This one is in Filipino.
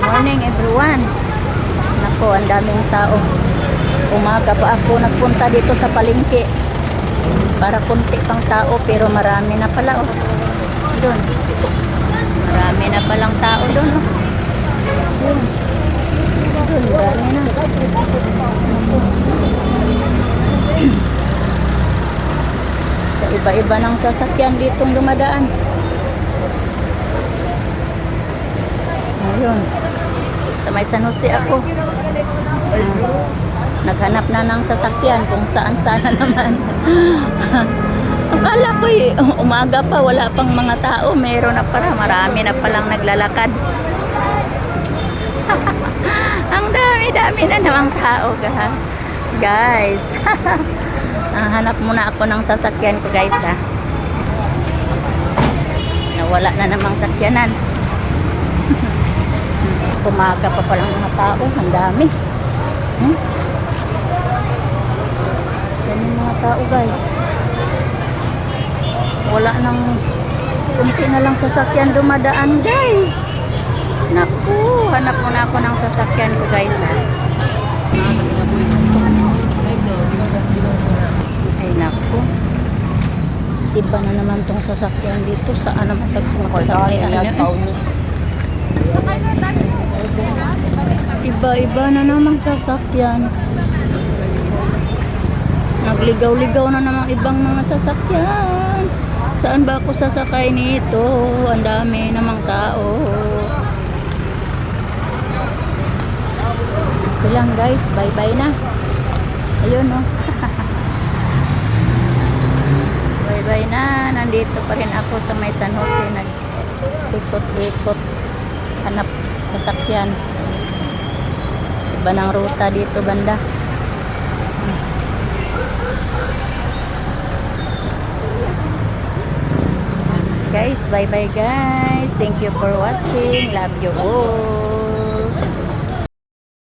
morning everyone. Nako, ang daming tao. Umaga pa ako nagpunta dito sa palengke para kunti pang tao, pero marami na pala oh. Doon. Marami na palang tao doon oh. Doon. Doon, marami na. Iba-iba ng sasakyan ditong dumadaan. Ayun. Sa may San Jose ako. Naghanap na ng sasakyan kung saan-saan na naman. Akala ko umaga pa, wala pang mga tao. Meron na pala, marami na palang naglalakad. Ang dami-dami na namang tao, guys. Hanap muna ako ng sasakyan ko, guys, ha. Nawala na namang sakyanan. Umaga pa palang mga tao, ang dami. Yan yung mga tao, guys. Wala nang kunti na lang sasakyan dumadaan, guys. Naku, hanap muna ako ng sasakyan ko, guys, ha. Ay, naku. Iba na naman tong sasakyan dito. Saan naman sa makasakyan? Iba-iba na namang sasakyan. Nagligaw-ligaw na namang ibang mga sasakyan. Saan ba ako sasakay nito? Ang dami namang tao. Ito lang, guys, bye-bye na. Ayun, oh. Bye-bye na. Nandito pa rin ako sa may San Jose. Nag-ikot-ikot. Hanap sasakyan. Iba ng ruta dito banda. Guys, bye-bye, guys. Thank you for watching. Love you all.